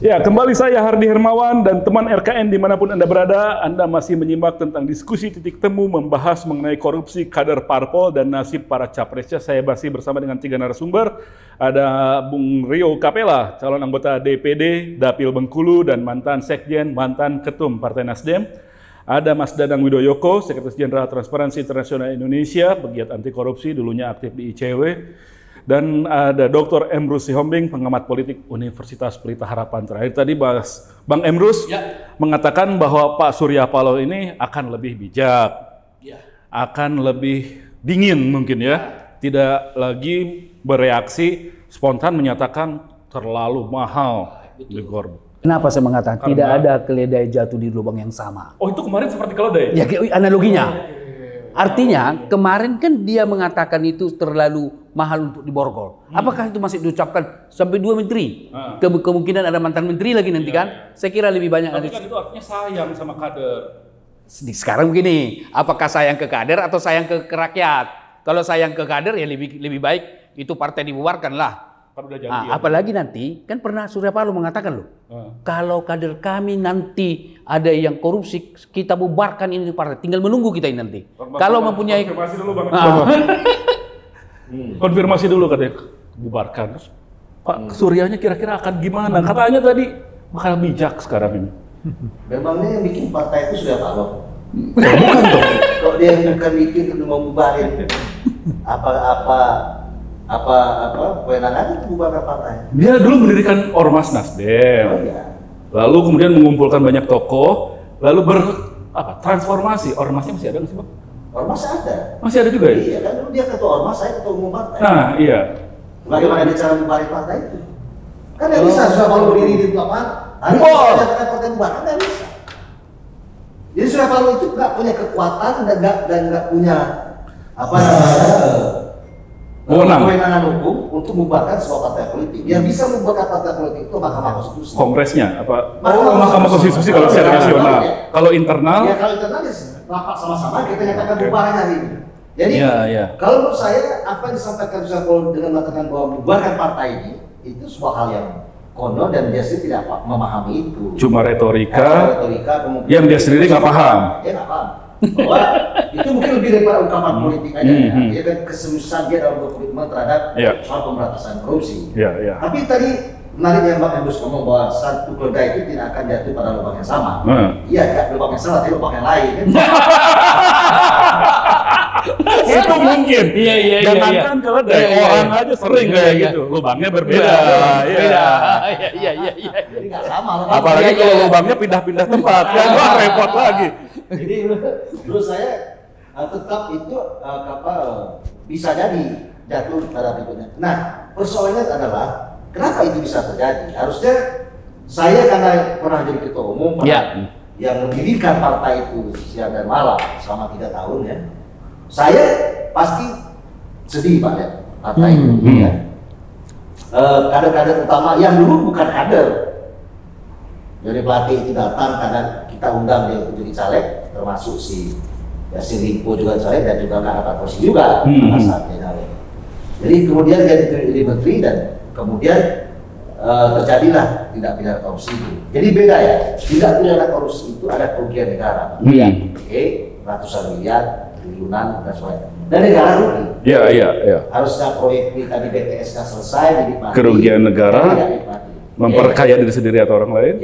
Ya, kembali saya Hardi Hermawan dan teman RKN dimanapun Anda berada, Anda masih menyimak tentang diskusi titik temu membahas mengenai korupsi kader parpol dan nasib para capresnya. Saya masih bersama dengan 3 narasumber. Ada Bung Rio Capella, calon anggota DPD Dapil Bengkulu dan mantan Sekjen, mantan Ketum Partai Nasdem. Ada Mas Dadang Widoyoko, Sekretaris Jenderal Transparansi Internasional Indonesia, pegiat anti korupsi, dulunya aktif di ICW. Dan ada Dr. Emrus Sihombing, pengamat politik Universitas Pelita Harapan. Terakhir tadi Bang Emrus mengatakan bahwa Pak Surya Paloh ini akan lebih bijak, akan lebih dingin mungkin tidak lagi bereaksi spontan menyatakan terlalu mahal. Kenapa saya mengatakan tidak ada keledai jatuh di lubang yang sama? Oh, itu kemarin seperti keledai? Ya, analoginya. Artinya kemarin kan dia mengatakan itu terlalu mahal untuk diborgol. Apakah itu masih diucapkan sampai 2 menteri? Kemungkinan ada mantan menteri lagi nanti kan? Saya kira lebih banyak. Tapi kan itu artinya sayang sama kader. Sekarang begini, apakah sayang ke kader atau sayang ke rakyat? Kalau sayang ke kader ya lebih baik itu partai dibubarkan lah. Kan udah janji, apalagi nanti kan pernah Surya Paloh mengatakan loh, kalau kader kami nanti ada yang korupsi, kita bubarkan ini partai. Tinggal menunggu kita ini nanti. Kalau mempunyai konfirmasi dulu Bang. Konfirmasi dulu katanya bubarkan. Terus Pak Suryanya kira-kira akan gimana? Katanya tadi bakal bijak sekarang ini. Memangnya yang bikin partai itu Surya Paloh? Bukan dong. Kalau dia yang bukan bikin untuk membubarin apa kewenangan itu bubarkan partai. Dia dulu mendirikan Ormas Nasdem. Oh, iya. Lalu kemudian mengumpulkan banyak tokoh, lalu transformasi. Ormasnya masih ada nggak sih, Bang? Ormas ada. Masih ada juga ya? Iya, kan dulu dia ketua Ormas, saya ketua umum partai. Nah, iya. Bagaimana dia cara membubarin partai itu? Kan nggak bisa Surya Paloh berdiri di lapangan. Hari ini saya katakan partai bubar, kan nggak bisa. Jadi Surya Paloh itu nggak punya kekuatan dan nggak punya kewenangan hukum untuk membubarkan sebuah partai politik. Yang bisa membubarkan partai politik itu Mahkamah Konstitusi. Kongresnya apa? Mahkamah Konstitusi kalau secara nasional. Kalau internal? Ya kalau internal ya rapat sama-sama kita nyatakan bubaran hari ini. Jadi kalau menurut saya apa yang disampaikan Surya Paloh dengan mengatakan bahwa membubarkan partai ini itu sebuah hal yang konyol dan dia sendiri tidak memahami itu. Cuma retorika yang dia sendiri nggak paham. Dia nggak paham. Bahwa itu mungkin lebih daripada ungkapan politik aja. Dia kan keseriusan dia dalam berkomitmen terhadap soal pemberantasan korupsi. Tapi tadi menarik yang Bang Emrus ngomong bahwa satu keledai itu tidak akan jatuh pada lubang yang sama. Iya, tidak lubang yang sama, tapi lubang yang lain. Itu mungkin. Jangankan keledai, orang aja sering kayak gitu. Lubangnya berbeda. Jadi nggak sama. Apalagi kalau lubangnya pindah-pindah tempat, kan repot lagi. Jadi menurut saya tetap itu bisa jadi jatuh pada berikutnya. Nah, persoalannya adalah kenapa itu bisa terjadi? Harusnya saya karena pernah jadi ketua umum, yang mendirikan partai itu siang dan malam selama 3 tahun ya. Saya pasti sedih Pak ya, partai itu. Kader-kader utama yang dulu bukan kader. Jadi pelatih itu datang karena kita undang dia untuk jadi caleg, termasuk si Yasin Limpo juga caleg dan juga Kak Tosi juga pada saatnya caleg. Jadi kemudian jadi menteri dan kemudian terjadilah tindak pidana korupsi itu. Jadi beda ya, tindak pidana korupsi itu ada kerugian negara, ratusan miliar, triliunan dan sebagainya. Dan negara rugi. Harusnya proyek ini tadi BTS nggak selesai, dinikmati. Kerugian negara. Memperkaya diri sendiri atau orang lain,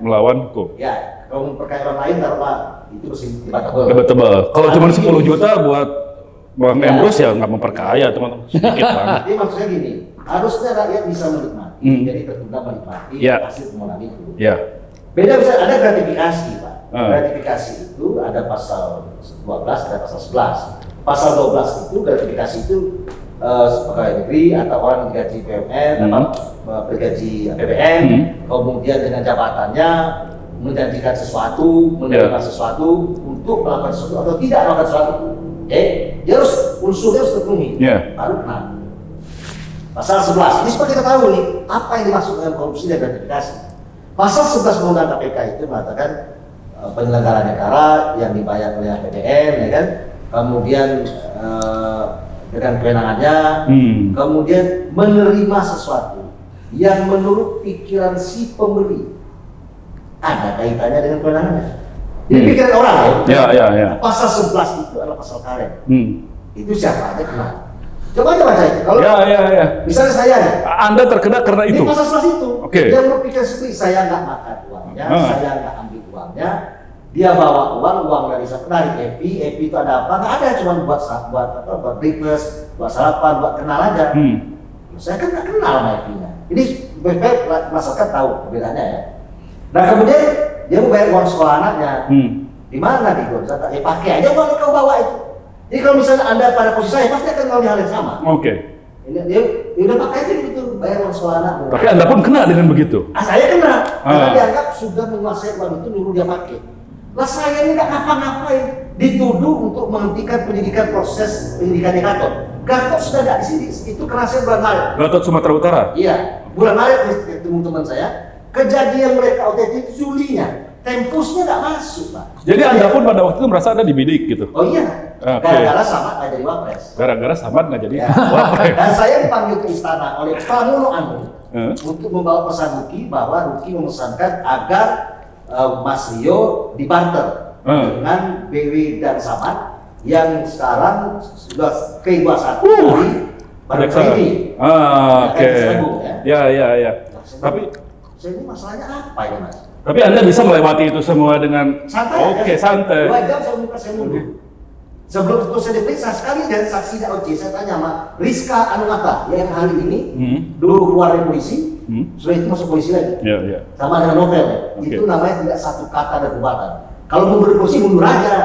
melawan hukum. Kalau memperkaya orang lain, taruhlah itu mesti debatable. Kalau cuma 10 juta buat Bang Emrus ya nggak memperkaya teman-teman, sedikit banget. Jadi maksudnya gini, harusnya rakyat bisa menikmati, jadi tertunda menikmati hasil permohonan itu. Beda bisa ada gratifikasi Pak. Gratifikasi itu ada pasal 12, ada pasal 11. Pasal 12 itu gratifikasi itu pegawai negeri atau orang digaji BUMN, bergaji APBN, kemudian dengan jabatannya menjanjikan sesuatu, menerima sesuatu untuk melakukan sesuatu atau tidak melakukan sesuatu. Dia harus unsurnya harus terpenuhi, baru kena. Pasal 11, ini seperti kita tahu nih, apa yang dimaksud dengan korupsi dan gratifikasi. Pasal 11 Undang-Undang KPK itu mengatakan penyelenggara negara yang dibayar oleh APBN, ya kan, kemudian dengan kewenangannya, kemudian menerima sesuatu yang menurut pikiran si pembeli ada kaitannya dengan kewenangannya. Jadi pikiran orang ya. Pasal 11 itu adalah pasal karet. Itu siapa aja kena. Coba aja baca itu. Kalau misalnya saya nih, Anda terkena karena itu. Di pasal 11 itu, Oke. dia berpikir seperti saya nggak makan uangnya, saya nggak ambil uangnya, dia bawa uang dari EPI itu ada apa? Nggak ada, cuma buat breakfast, buat sarapan, buat kenal aja. Saya kan nggak kenal sama EPI-nya. Ini masyarakat tahu perbedaannya ya. Nah kemudian dia mau bayar uang sekolah anaknya. Di mana di Gonzaga? Ya pakai aja uang yang kau bawa itu. Jadi kalau misalnya Anda pada posisi saya, pasti akan mengalami hal yang sama. Oke. Dia udah pakai aja gitu, bayar uang sekolah anak. Tapi Anda pun kena dengan begitu. Saya kena, karena dianggap sudah menguasai uang itu, nyuruh dia pakai. Lah saya ini nggak ngapa-ngapain, dituduh untuk menghentikan penyidikan proses penyidikan di Gatot. Gatot sudah nggak di sini, itu kena saya bulan Maret. Gatot Sumatera Utara? Iya, bulan Maret teman-teman saya. Kejadian mereka OTT itu Julinya, tempusnya nggak masuk, Pak. Jadi Anda pun pada waktu itu merasa Anda dibidik gitu? Oh iya, gara-gara Samad nggak jadi wapres. Gara-gara Samad nggak jadi Ya. wapres. Dan saya dipanggil ke istana oleh Pramono Anung untuk membawa pesan Ruki bahwa Ruki memesankan agar Mas Rio dibarter dengan BW dan Samad yang sekarang sudah keibuasaan dari pada ini. Oke. Ya. Tapi saya ini masalahnya apa ya Mas? Tapi Anda bisa melewati itu semua dengan santai. Oke, santai. 2 jam saya mundur. Sebelum itu saya diperiksa sekali dan saksi DOC saya tanya sama Rizka Anungata yang hari ini dulu keluar dari polisi, sudah itu masuk polisi lagi. Iya. Sama dengan novel itu namanya tidak satu kata dan perbuatan. Kalau mundur dari polisi mundur aja.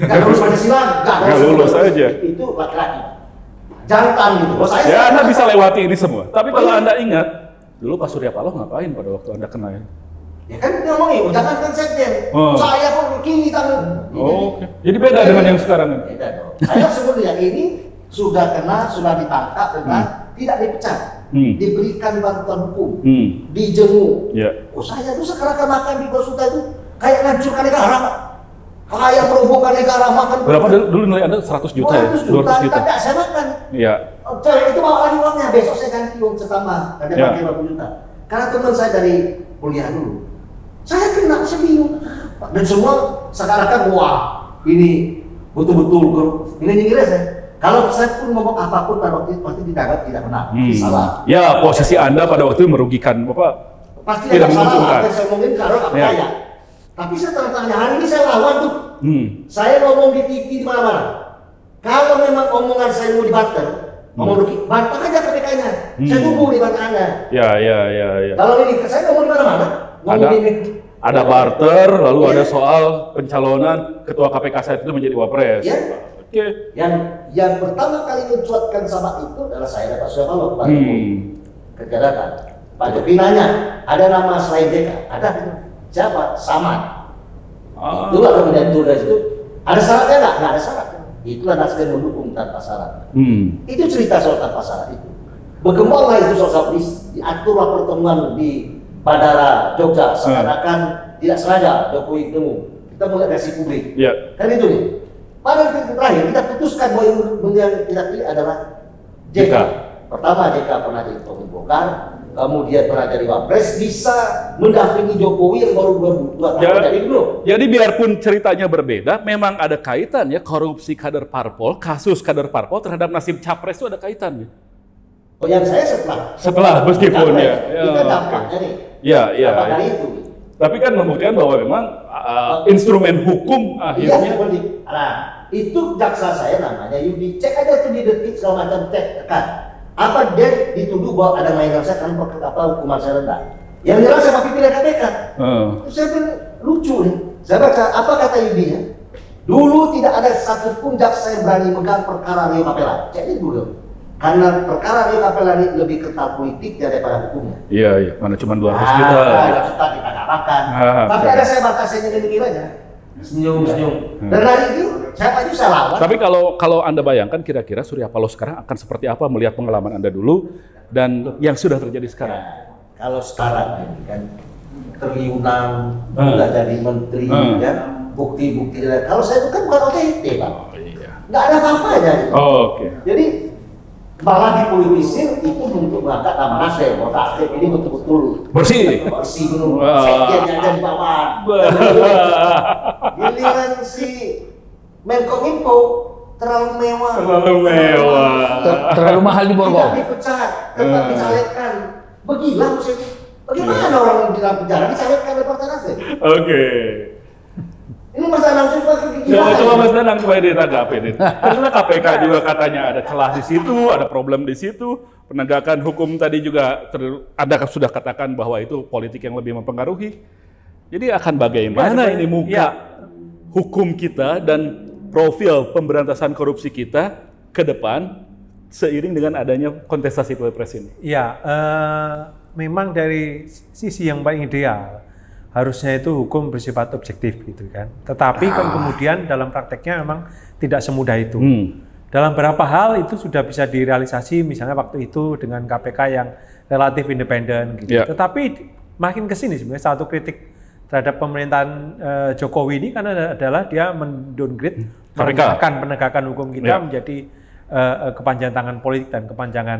Nggak lulus Pancasila, nggak lulus aja. Itu laki-laki. Jantan gitu. Ya Anda bisa lewati ini semua. Tapi kalau Anda ingat, dulu Pak Surya Paloh ngapain pada waktu Anda kena ya? Ya kan ngomongin, jangan kan sekjen. Saya pun kini tangan. Oke. Jadi beda dengan yang sekarang. Beda dong. Saya sebenarnya ini sudah kena, sudah ditangkap dengan tidak dipecat, diberikan bantuan hukum, dijenguk. Oh saya tuh sekarang makan di Basuta itu kayak ngancurkan negara, Pak. Kayak merobohkan negara makan. Berapa dulu nilai Anda 100 juta ya? 200 juta. Tidak saya makan. Iya. Cewek itu bawa lagi uangnya, besok saya ganti uang setambah, ada pakai 50 juta. Karena teman saya dari kuliah dulu. Saya kena, saya bingung. Dan semua sekarang kan wah ini betul-betul ini nyinggir saya. Kalau saya pun ngomong apapun pada waktu itu pasti dianggap tidak benar, salah. Ya posisi Anda pada waktu itu merugikan Bapak. Pasti tidak salah. Saya ngomongin kalau apa kaya. Tapi saya tanya hari ini saya lawan tuh. Saya ngomong di TV di mana-mana. Kalau memang omongan saya mau dibarter, ngomong Ruki, barter aja KPK-nya. Saya tunggu di Anda. Ya. Kalau ini saya ngomong di mana-mana. Ada barter, lalu ada soal pencalonan ketua KPK saat itu menjadi wapres. Ya. Oke. Yang pertama kali mencuatkan sama itu adalah saya dan Pak Surya Paloh, Pak Jokowi. Kegiatan. Pak Jokowi nanya, ada nama selain DK? Ada. Siapa? Samad. Itulah kemudian turun dari situ. Ada syaratnya nggak? Nggak ada syarat. Itulah Nasdem mendukung tanpa syarat. Itu cerita soal tanpa syarat itu. Berkembanglah itu soal diaturlah pertemuan di Bandara Jogja, seakan-akan tidak sengaja Jokowi ketemu. Kita mulai reaksi publik. Kan itu nih. Pada titik terakhir kita putuskan bahwa yang kita pilih adalah JK. Pertama JK pernah jadi Ketua Golkar, kemudian pernah jadi Wapres, bisa mendampingi Jokowi yang baru 2 tahun jadi dulu. Jadi biarpun ceritanya berbeda, memang ada kaitan ya korupsi kader parpol, kasus kader parpol terhadap nasib capres itu ada kaitannya. Oh yang saya setelah meskipun ya. Kita dampaknya nih. Ya. Dari itu. Tapi kan membuktikan bahwa memang instrumen hukum akhirnya. Iya, nah, itu jaksa saya namanya Yudi. Cek aja tuh di detik segala macam tekan. Apa dia dituduh bahwa ada mainan saya kan hukuman saya rendah. Yang jelas saya pimpinan KPK. Saya bilang lucu nih. Saya baca apa kata Yudi ya. Dulu tidak ada satupun jaksa yang berani megang perkara Rio Capella. Cek ini dulu. Karena perkara Rio Capella ini lebih ketat politik daripada hukumnya. Iya, mana cuma 200 juta. 200 juta kita nggak makan. Tapi ada saya batasnya dikit aja. Senyum. Dan hari itu saya maju saya lawan. Tapi kalau Anda bayangkan kira-kira Surya Paloh sekarang akan seperti apa melihat pengalaman Anda dulu dan yang sudah terjadi sekarang? Nah, kalau sekarang ini kan triliunan udah jadi menteri ya, bukti-bukti. Kalau saya itu kan bukan OTT Pak. Nggak ada apa-apanya. Oke. Jadi malah dipolitisir itu untuk mengangkat nama Nasdem. Nasdem ini betul-betul bersih dulu. Sekjennya ada di bawah. Giliran si Menkominfo terlalu mewah. Terlalu mahal di Borgol. Tidak dipecat, tetap dicalekkan. Begila maksudnya. Bagaimana orang yang di dalam penjara dicalekkan oleh Partai Nasdem? Oke. Ini masalah langsung pakai Coba Mas Danang supaya ditanggapi. Karena KPK juga katanya ada celah di situ, ada problem di situ. Penegakan hukum tadi juga Anda sudah katakan bahwa itu politik yang lebih mempengaruhi. Jadi akan bagaimana ini muka hukum kita dan profil pemberantasan korupsi kita ke depan seiring dengan adanya kontestasi pilpres ini? Ya, memang dari sisi yang paling ideal harusnya itu hukum bersifat objektif gitu kan. Tetapi kan kemudian dalam prakteknya memang tidak semudah itu. Dalam beberapa hal itu sudah bisa direalisasi, misalnya waktu itu dengan KPK yang relatif independen gitu. Tetapi makin ke sini sebenarnya satu kritik terhadap pemerintahan Jokowi ini kan adalah dia mendowngrade penegakan hukum kita menjadi kepanjangan tangan politik dan kepanjangan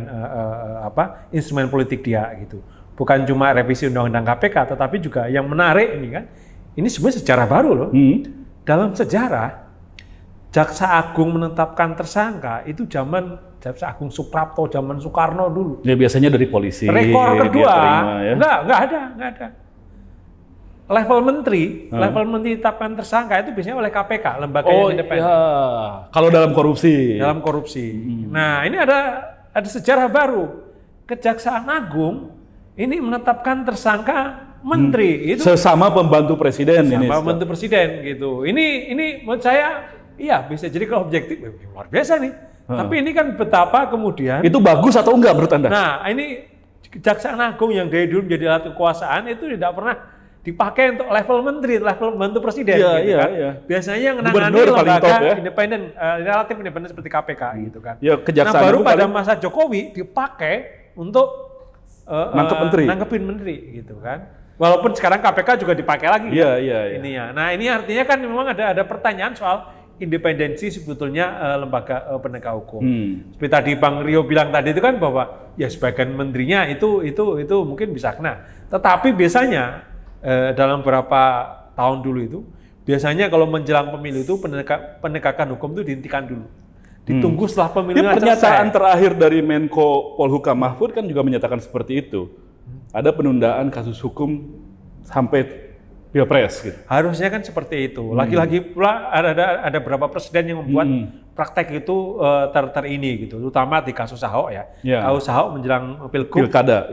instrumen politik dia gitu. Bukan cuma revisi undang-undang KPK, tetapi juga yang menarik ini kan, ini sebenarnya sejarah baru loh. Dalam sejarah, Jaksa Agung menetapkan tersangka itu zaman Jaksa Agung Suprapto, zaman Soekarno dulu. Ya biasanya dari polisi. Rekor kedua, terima, ya? enggak ada. Level menteri ditetapkan tersangka itu biasanya oleh KPK, lembaga yang independen. Iya. Kalau dalam korupsi. Nah, ini ada sejarah baru. Kejaksaan Agung ini menetapkan tersangka menteri itu sesama pembantu presiden pembantu presiden gitu. Ini menurut saya bisa jadi kalau objektif luar biasa nih. Tapi ini kan betapa kemudian itu bagus atau enggak menurut Anda? Nah, ini Kejaksaan Agung yang dari dulu menjadi alat kekuasaan itu tidak pernah dipakai untuk level menteri, level pembantu presiden gitu kan. Biasanya yang menangani lembaga independen, relatif independen seperti KPK gitu kan. Nah, baru pada masa Jokowi dipakai untuk nangkepin menteri gitu kan. Walaupun sekarang KPK juga dipakai lagi. Ininya. Nah, ini artinya kan memang ada pertanyaan soal independensi sebetulnya lembaga penegak hukum. Seperti tadi Bang Rio bilang tadi itu kan bahwa ya sebagian menterinya itu mungkin bisa kena. Tetapi biasanya dalam beberapa tahun dulu itu biasanya kalau menjelang pemilu itu penegakan hukum itu dihentikan dulu. Ditunggu setelah pemilunya selesai. Pernyataan terakhir dari Menko Polhukam Mahfud kan juga menyatakan seperti itu. Ada penundaan kasus hukum sampai pilpres gitu. Harusnya kan seperti itu. Lagi-lagi pula ada beberapa presiden yang membuat praktek itu ini gitu, terutama di kasus Ahok ya. Kasus Ahok menjelang pilkada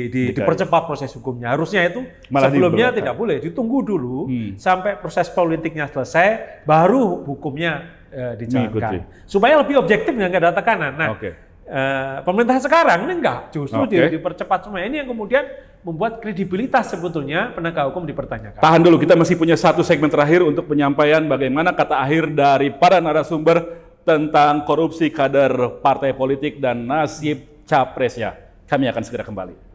dipercepat proses hukumnya. Harusnya itu sebelumnya tidak boleh, ditunggu dulu sampai proses politiknya selesai, baru hukumnya dijalankan. Supaya lebih objektif dan nggak ada tekanan. Nah, pemerintah sekarang ini enggak, justru dipercepat semua. Ini yang kemudian membuat kredibilitas sebetulnya penegak hukum dipertanyakan. Tahan dulu, kita masih punya satu segmen terakhir untuk penyampaian bagaimana kata akhir dari para narasumber tentang korupsi kader partai politik dan nasib capresnya. Kami akan segera kembali.